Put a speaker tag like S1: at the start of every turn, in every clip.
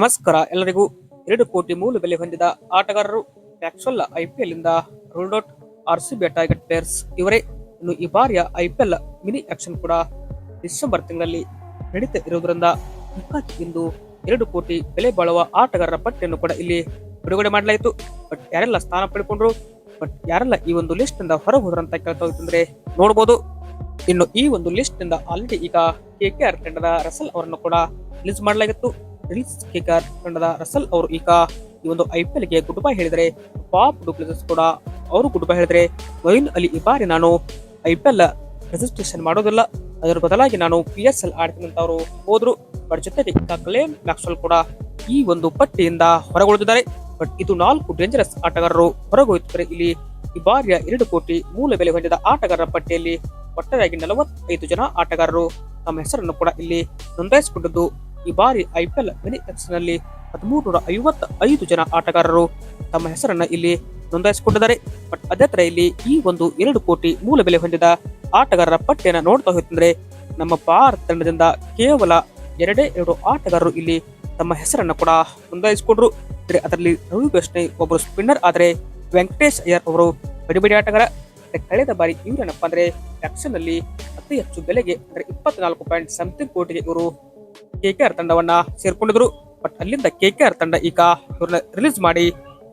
S1: ನಮಸ್ಕಾರ ಎಲ್ಲರಿಗೂ. 2 ಕೋಟಿ ಮೂಲ ಬೆಲೆ ಹೊಂದಿದ ಆಟಗಾರರು ಮ್ಯಾಕ್ಸ್ವೆಲ್ ಐಪಿಎಲ್ ಇಂದ ruled out. RCB target players ಇವರೇ. ಇನ್ನು ಈ ಬಾರಿಯ ಐಪಿಎಲ್ ಮಿನಿ ಆಕ್ಷನ್ ಕೂಡ ಡಿಸೆಂಬರ್ ತಿಂಗಳಲ್ಲಿ ನಡೀತಾ ಇರುವುದರಿಂದ ಇಂದು 2 ಕೋಟಿ ಬೆಲೆ ಬಾಳುವ ಆಟಗಾರರ ಪಟ್ಟಿಯನ್ನು ಕೂಡ ಇಲ್ಲಿ ಬಿಡುಗಡೆ ಮಾಡಲಾಯಿತು. ಬಟ್ ಯಾರೆಲ್ಲ ಸ್ಥಾನ ಪಡೆದುಕೊಂಡ್ರು, ಬಟ್ ಯಾರೆಲ್ಲ ಈ ಒಂದು ಲಿಸ್ಟ್ ನಿಂದ ಹೊರ ಹೋದ್ರು ಅಂತ ಕೇಳ್ತಾ ಹೋಗ್ತಂದ್ರೆ ನೋಡಬಹುದು. ಇನ್ನು ಈ ಒಂದು ಲಿಸ್ಟ್ ನಿಂದ ಆಲ್ರೆಡಿ ಈಗ ಕೆಕೆಆರ್ ತಂಡದ ರಸಲ್ ಅವರನ್ನು ಕೂಡ ರಿಲೀಸ್ ಮಾಡಲಾಗಿತ್ತು. ರಿಲೀಸ್ ಕೆಕೆಆರ್ ತಂಡದ ರಸಲ್ ಅವರು ಈಗ ಈ ಒಂದು ಐಪಿಎಲ್ ಗೆ ಗುಡ್ ಬೈ ಹೇಳಿದರೆ, ಪಾಪ್ ಡುಪ್ಲೆಸಿಸ್ ಕೂಡ ಅವರು ಗುಡ್ ಬೈ ಹೇಳಿದರೆ, ಮೊಯಿನ್ ಅಲಿ ಈ ಬಾರಿ ನಾನು ಐಪಿಎಲ್ ರಿಜಿಸ್ಟ್ರೇಷನ್ ಮಾಡೋದಿಲ್ಲ, ಅದರ ಬದಲಾಗಿ ನಾನು PSL ಆಡ್ತೀನಿ ಅಂತ ಅವರು ಹೋದ್ರು. ಬಟ್ ಜೊತೆಗೆ ಈಗ ಗ್ಲೆನ್ ಮ್ಯಾಕ್ಸ್ವೆಲ್ ಕೂಡ ಈ ಒಂದು ಪಟ್ಟಿಯಿಂದ ಹೊರಗುಳಿದಿದ್ದಾರೆ. ಬಟ್ ಇದು 4 ಡೇಂಜರಸ್ ಆಟಗಾರರು ಹೊರಗೋಯ್ತಾರೆ. ಇಲ್ಲಿ ಈ ಬಾರಿಯ 2 ಕೋಟಿ ಮೂಲ ಬೆಲೆ ಹೊಂದಿದ ಆಟಗಾರರ ಪಟ್ಟಿಯಲ್ಲಿ ಒಟ್ಟಾರೆಯಾಗಿ 45 ಜನ ಆಟಗಾರರು ತಮ್ಮ ಹೆಸರನ್ನು ಕೂಡ ಇಲ್ಲಿ ನೋಂದಾಯಿಸಿಕೊಂಡಿದ್ದು, ಈ ಬಾರಿ ಐಪಿಎಲ್ ಮಿನಿ ಆಕ್ಷನ್ ನಲ್ಲಿ 1355 ಜನ ಆಟಗಾರರು ತಮ್ಮ ಹೆಸರನ್ನ ಇಲ್ಲಿ ನೋಂದಾಯಿಸಿಕೊಂಡಿದ್ದಾರೆ. ಬಟ್ ಅದೇ ತರ ಇಲ್ಲಿ ಈ ಒಂದು 2 ಕೋಟಿ ಮೂಲ ಬೆಲೆ ಹೊಂದಿದ ಆಟಗಾರರ ಪಟ್ಟಿಯನ್ನು ನೋಡ್ತಾ ಹೋಯ್ತಂದ್ರೆ ನಮ್ಮ ಭಾರತ ತಂಡದಿಂದ ಕೇವಲ 2 ಆಟಗಾರರು ಇಲ್ಲಿ ತಮ್ಮ ಹೆಸರನ್ನ ಕೂಡ ನೋಂದಾಯಿಸಿಕೊಂಡ್ರು. ಅದರಲ್ಲಿ ರವಿ ಬಿಷ್ಣೋಯ್ ಒಬ್ಬರು ಸ್ಪಿನ್ನರ್, ಆದರೆ ವೆಂಕಟೇಶ್ ಅಯ್ಯರ್ ಅವರು ಬಡಿ ಆಟಗಾರ. ಕಳೆದ ಬಾರಿ ಇವರೇನಪ್ಪ ಅಂದ್ರೆ ಆಕ್ಷನ್ ನಲ್ಲಿ ಅತಿ ಹೆಚ್ಚು ಬೆಲೆಗೆ ಅಂದ್ರೆ 24.something ಕೋಟಿಗೆ ಇವರು ಕೆಕೆಆರ್ ತಂಡವನ್ನ ಸೇರ್ಕೊಂಡಿದ್ರು. ಬಟ್ ಅಲ್ಲಿಂದ ಕೆಕೆಆರ್ ತಂಡ ಈಗ ಇವ್ರನ್ನ ರಿಲೀಸ್ ಮಾಡಿ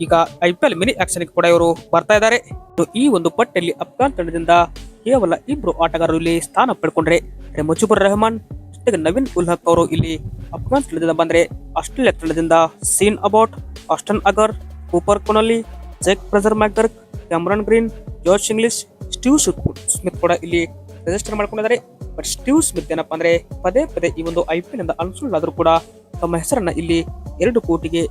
S1: ಈಗ ಐಪಿಎಲ್ ಮಿನಿ ಆಕ್ಷನ್ ಕೂಡ ಇವರು ಬರ್ತಾ ಇದ್ದಾರೆ. ಈ ಒಂದು ಪಟ್ಟಿಯಲ್ಲಿ ಅಫ್ಘಾನ್ ತಂಡದಿಂದ ಕೇವಲ 2 ಆಟಗಾರರು ಇಲ್ಲಿ ಸ್ಥಾನ ಪಡ್ಕೊಂಡ್ರೆ, ಮುಜಿಬುರ್ ರೆಹಮಾನ್ ಜೊತೆಗೆ ನವೀನ್ ಉಲ್ ಹಕ್ ಅವರು ಇಲ್ಲಿ ಅಫ್ಘಾನ್ ತಂಡದಿಂದ ಬಂದ್ರೆ, ಆಸ್ಟ್ರೇಲಿಯಾ ತಂಡದಿಂದ Sean Abbott, Ashton Agar, Cooper Connolly, Jake Fraser McGurk, Cameron Green, George English, Steve Smith ಕೂಡ ಇಲ್ಲಿ ರಿಜಿಸ್ಟರ್ ಮಾಡ್ಕೊಂಡಿದ್ದಾರೆ. ಬಟ್ ಸ್ಟೀವ್ ಸ್ಮಿತ್ ಏನಪ್ಪಾ ಅಂದ್ರೆ ಪದೇ ಈ ಒಂದು ಐಪಿಎಲ್ ಇಂದ ಅನ್ಸೂಲ್ ಆದ್ರೂ ಕೂಡ ತಮ್ಮ ಹೆಸರನ್ನ ಇಲ್ಲಿ 2 ಕೋಟಿಗೆ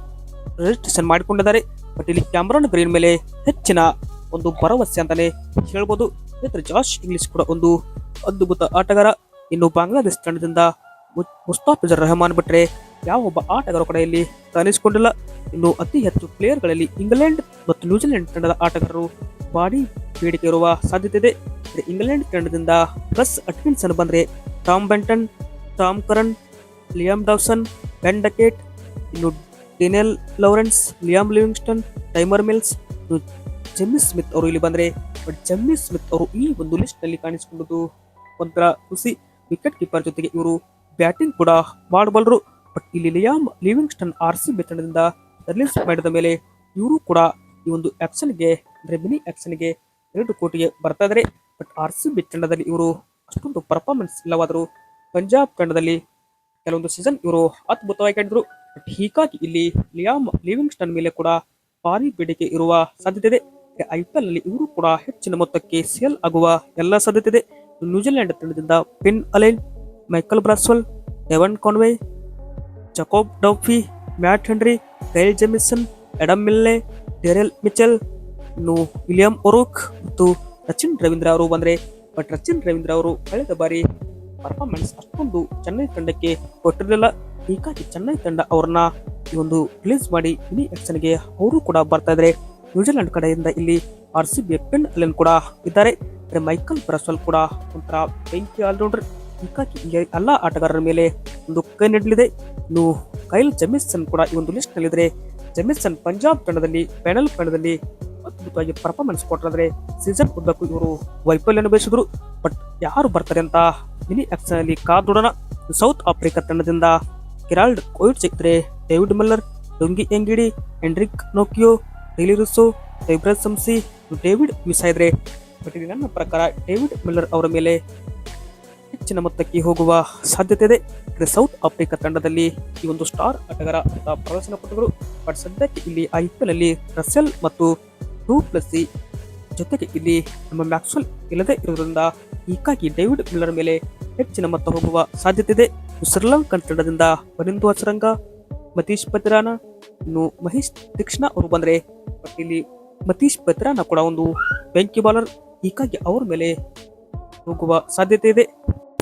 S1: ರಿಜಿಸ್ಟ್ರೇಷನ್ ಮಾಡಿಕೊಂಡಿದ್ದಾರೆ. ಬಟ್ ಇಲ್ಲಿ ಕ್ಯಾಮರನ್ ಗ್ರೀನ್ ಮೇಲೆ ಹೆಚ್ಚಿನ ಒಂದು ಭರವಸೆ ಅಂತಾನೆ ಹೇಳ್ಬೋದು. ಜಾರ್ಜ್ ಇಂಗ್ಲಿಷ್ ಕೂಡ ಒಂದು ಅದ್ಭುತ ಆಟಗಾರ. ಇನ್ನು ಬಾಂಗ್ಲಾದೇಶ ತಂಡದಿಂದ ಮುಸ್ತಾಫಿಜುರ್ ರೆಹಮಾನ್ ಬಿಟ್ರೆ ಯಾವ ಒಬ್ಬ ಆಟಗಾರ ಕೂಡ ಇಲ್ಲಿ ಕಾಣಿಸಿಕೊಂಡಿಲ್ಲ. ಇನ್ನು ಅತಿ ಹೆಚ್ಚು ಪ್ಲೇಯರ್ಗಳಲ್ಲಿ ಇಂಗ್ಲೆಂಡ್ ಮತ್ತು ನ್ಯೂಜಿಲೆಂಡ್ ತಂಡದ ಆಟಗಾರರು ಭಾರಿ ಬೇಡಿಕೆ ಇರುವ ಸಾಧ್ಯತೆ ಇದೆ. ಇಂಗ್ಲೆಂಡ್ ತಂಡದಿಂದ ಪ್ಲಸ್ ಅಟ್ಕಿನ್ಸನ್ ಬಂದ್ರೆ Tom Banton, Tom Curran, Liam Dawson, Ben Duckett, ಇನ್ನು Daniel Lawrence, Liam Livingstone, Tymal Mills, Jamie Smith ಅವರು ಇಲ್ಲಿ ಬಂದ್ರೆ. ಬಟ್ ಜೆಮ್ಮಿ ಸ್ಮಿತ್ ಅವರು ಈ ಒಂದು ಲಿಸ್ಟ್ ನಲ್ಲಿ ಕಾಣಿಸಿಕೊಂಡದ್ದು ಒಂಥರ ಖುಷಿ. ವಿಕೆಟ್ ಕೀಪರ್ ಜೊತೆಗೆ ಇವರು ಬ್ಯಾಟಿಂಗ್ ಕೂಡ ಮಾಡಬಲ್ಲರು. ಬಟ್ ಇಲ್ಲಿ ಲಿಯಾಮ್ ಲಿವಿಂಗ್ಸ್ಟನ್ ಆರ್ಸಿಬಿ ತಂಡದಿಂದ ರಿಲೀಸ್ ಮಾಡಿದ ಮೇಲೆ ಇವರು ಕೂಡ ಈ ಒಂದು ಆಕ್ಷನ್ಗೆ ಅಂದ್ರೆ ಮಿನಿ ಆಕ್ಷನ್ಗೆ 2 ಕೋಟಿಗೆ ಬರ್ತಾ ಇದ್ದಾರೆ. ಬಟ್ ಆರ್ಸಿಬಿ ತಂಡದಲ್ಲಿ ಇವರು ಅಷ್ಟೊಂದು ಪರ್ಫಾರ್ಮೆನ್ಸ್ ಇಲ್ಲವಾದರೂ ಪಂಜಾಬ್ ತಂಡದಲ್ಲಿ ಕೆಲವೊಂದು ಸೀಸನ್ ಇವರು ಅದ್ಭುತವಾಗಿ ಆಡಿದ್ರು. ಬಟ್ ಹೀಗಾಗಿ ಇಲ್ಲಿ ಲಿಯಾಮ್ ಲಿವಿಂಗ್ಸ್ಟನ್ ಮೇಲೆ ಕೂಡ ಭಾರಿ ಬೇಡಿಕೆ ಇರುವ ಸಾಧ್ಯತೆ ಇದೆ. ಐಪಿಎಲ್ ನಲ್ಲಿ ಇವರು ಕೂಡ ಹೆಚ್ಚಿನ ಮೊತ್ತಕ್ಕೆ ಸೇಲ್ ಆಗುವ ಎಲ್ಲ ಸಾಧ್ಯತೆ ಇದೆ. ನ್ಯೂಜಿಲೆಂಡ್ ತಂಡದಿಂದ Finn Allen, Michael Bracewell, Devon Conway, Jacob Duffy, Matt Henry, Kyle Jamieson, Adam Milne, Daryl Mitchell, ಇನ್ನು ವಿಲಿಯಂ ಒರೂಕ್ ಮತ್ತು ರಚಿನ್ ರವೀಂದ್ರ ಅವರು ಬಂದ್ರೆ. ಬಟ್ ರಚಿನ್ ರವೀಂದ್ರ ಅವರು ಕಳೆದ ಬಾರಿ ಪರ್ಫಾರ್ಮೆನ್ಸ್ ಅಷ್ಟೊಂದು ಚೆನ್ನೈ ತಂಡಕ್ಕೆ ಕೊಟ್ಟಿರಲಿಲ್ಲ. ಹೀಗಾಗಿ ಚೆನ್ನೈ ತಂಡ ಅವರನ್ನ ಈ ಒಂದು ರಿಲೀಸ್ ಮಾಡಿ ಮಿನಿ ಆಕ್ಷನ್ಗೆ ಅವರು ಕೂಡ ಬರ್ತಾ ಇದ್ದಾರೆ. ನ್ಯೂಜಿಲೆಂಡ್ ಕಡೆಯಿಂದ ಇಲ್ಲಿ ಆರ್ಸಿಬಿ ಪಿನ್ ಅಲೆನ್ ಕೂಡ ಇದ್ದಾರೆ. ಮೈಕಲ್ ಬ್ರಾಸ್ವೆಲ್ ಕೂಡ ಒಂಥರ ಬೆಂಕಿ ಆಲ್ರೌಂಡರ್. ಹೀಗಾಗಿ ಎಲ್ಲಾ ಆಟಗಾರರ ಮೇಲೆ ಒಂದು ಕೈ ನೀಡಲಿದೆ. ಇನ್ನು ಕೈಲ್ ಜೆಮಿಸನ್ ಕೂಡ ಈ ಒಂದು ಲಿಸ್ಟ್ ನಲ್ಲಿದ್ರೆ. ಜೆಮಿಸನ್ ಪಂಜಾಬ್ ತಂಡದಲ್ಲಿ ಫೈನಲ್ ತಂಡದಲ್ಲಿ ಅದ್ಭುತವಾಗಿ ಪರ್ಫಾರ್ಮೆನ್ಸ್ ಕೊಟ್ಟರೆ ಸೀಸನ್ ಉದ್ದಕ್ಕೂ ಇವರು ವೈಫಲ್ಯ ಬಯಸಿದ್ರು. ಬಟ್ ಯಾರು ಬರ್ತಾರೆ ಅಂತ ಮಿನಿ ಆಕ್ಷನ್ ಅಲ್ಲಿ ಕಾದೋಡೋಣ. ಸೌತ್ ಆಫ್ರಿಕಾ ತಂಡದಿಂದ ಕೆರಾಲ್ಡ್ ಕೊಯಿಟ್ ಸಿಕ್ಕಿದ್ರೆ, David Miller, ಡೊಂಗಿ ಎಂಗಿಡಿ, Hendrick ನೋಕಿಯೋ, really ರುಸೋ, ಡೈಬ್ರಸ್ ಸಂಸಿ, David visa ಇದ್ರೆ. ಬಟ್ ನನ್ನ ಪ್ರಕಾರ ಡೇವಿಡ್ ಮಿಲ್ಲರ್ ಅವರ ಮೇಲೆ ಹೆಚ್ಚಿನ ಮೊತ್ತಕ್ಕೆ ಹೋಗುವ ಸಾಧ್ಯತೆ ಇದೆ. ಸೌತ್ ಆಫ್ರಿಕಾ ತಂಡದಲ್ಲಿ ಈ ಒಂದು ಸ್ಟಾರ್ ಆಟಗಾರ ಅಂತ ಪ್ರದರ್ಶನ ಕೊಟ್ಟರು. ಬಟ್ ಸದ್ಯಕ್ಕೆ ಇಲ್ಲಿ ಐಪಿಎಲ್ ಅಲ್ಲಿ ರಸೆಲ್ ಮತ್ತು ಡುಪ್ಲೆಸಿ ಜೊತೆಗೆ ಇಲ್ಲಿ ನಮ್ಮ ಮ್ಯಾಕ್ಸ್ವೆಲ್ ಇಲ್ಲದೆ ಇರುವುದರಿಂದ ಹೀಗಾಗಿ ಡೇವಿಡ್ ಮಿಲ್ಲರ್ ಮೇಲೆ ಹೆಚ್ಚಿನ ಮೊತ್ತ ಹೋಗುವ ಸಾಧ್ಯತೆ ಇದೆ. ಶ್ರೀಲಂಕನ್ ತಂಡದಿಂದ ವನಿಂದು ಹಸರಂಗ, ಮತೀಶ್ ಪತ್ರಾನ, ಇನ್ನು ಮಹೇಶ್ ದೀಕ್ಷಣಾ ಅವರು ಬಂದ್ರೆ. ಬಟ್ ಇಲ್ಲಿ ಮತೀಶ್ ಪತ್ರಾನ ಕೂಡ ಒಂದು ಬೆಂಕಿ ಬಾಲರ್. ಹೀಗಾಗಿ ಅವ್ರ ಮೇಲೆ ಹೋಗುವ ಸಾಧ್ಯತೆ ಇದೆ.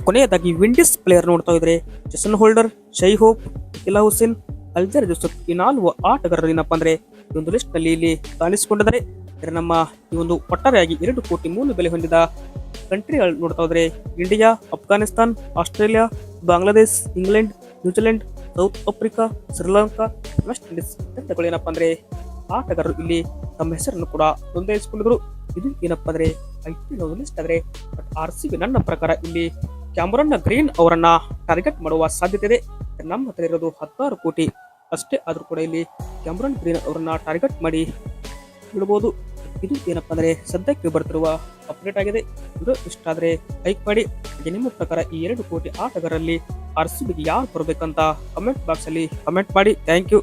S1: ಕೊನೆಯದಾಗಿ ವಿಂಡೀಸ್ ಪ್ಲೇಯರ್ ನೋಡ್ತಾ ಇದ್ರೆ ಜಸನ್ ಹೋಲ್ಡರ್, ಶೈ ಹೋಪ್, ಇಲಾ ಹುಸೇನ್, ಅಲ್ಜರ್ ಜೋಸೆಫ್ ಈ 4 ಆಟಗಾರರು ಏನಪ್ಪಾ ಅಂದ್ರೆ ಈ ಒಂದು ಲಿಸ್ಟ್ ನಲ್ಲಿ ಇಲ್ಲಿ ಕಾಣಿಸಿಕೊಂಡಿದ್ದಾರೆ. ನಮ್ಮ ಈ ಒಂದು ಒಟ್ಟಾರೆಯಾಗಿ 2 ಕೋಟಿ ಮೂಲ ಬೆಲೆ ಹೊಂದಿದ ಕಂಟ್ರಿಗಳು ನೋಡ್ತಾ ಹೋದ್ರೆ India, Afghanistan, Australia, Bangladesh, England, New Zealand, South Africa, Sri Lanka, West Indies ತಂಡಗಳು ಏನಪ್ಪಾ ಅಂದ್ರೆ ಆಟಗಾರರು ಇಲ್ಲಿ ತಮ್ಮ ಹೆಸರನ್ನು ಕೂಡ ನೋಂದಾಯಿಸಿಕೊಂಡಿದ್ರು. ಇದು ಏನಪ್ಪಾ ಅಂದ್ರೆ IPL ಲಿಸ್ಟ್ ಆದ್ರೆ RCB ನನ್ನ ಪ್ರಕಾರ ಇಲ್ಲಿ ಕ್ಯಾಮರನ್ ಗ್ರೀನ್ ಅವರನ್ನ ಟಾರ್ಗೆಟ್ ಮಾಡುವ ಸಾಧ್ಯತೆ ಇದೆ. ನಮ್ಮ ಹತ್ರ ಇರೋದು 16 ಕೋಟಿ ಅಷ್ಟೇ, ಆದ್ರೂ ಕೂಡ ಇಲ್ಲಿ ಕ್ಯಾಮರನ್ ಗ್ರೀನ್ ಅವರನ್ನ ಟಾರ್ಗೆಟ್ ಮಾಡಿ ಬಿಡಬಹುದು. ಇದು ಏನಪ್ಪಾ ಅಂದ್ರೆ ಸದ್ಯಕ್ಕೆ ಬರ್ತಿರುವ ಅಪ್ಡೇಟ್ ಆಗಿದೆ. ವಿಡಿಯೋ ಇಷ್ಟ ಆದ್ರೆ ಲೈಕ್ ಮಾಡಿ. ನಿಮ್ಮ ಪ್ರಕಾರ ಈ 2 ಕೋಟಿ ಆಟಗಾರರಲ್ಲಿ RCBಗೆ ಯಾರು ಬರಬೇಕಂತ ಕಮೆಂಟ್ ಬಾಕ್ಸ್ ಅಲ್ಲಿ ಕಮೆಂಟ್ ಮಾಡಿ. Thank you.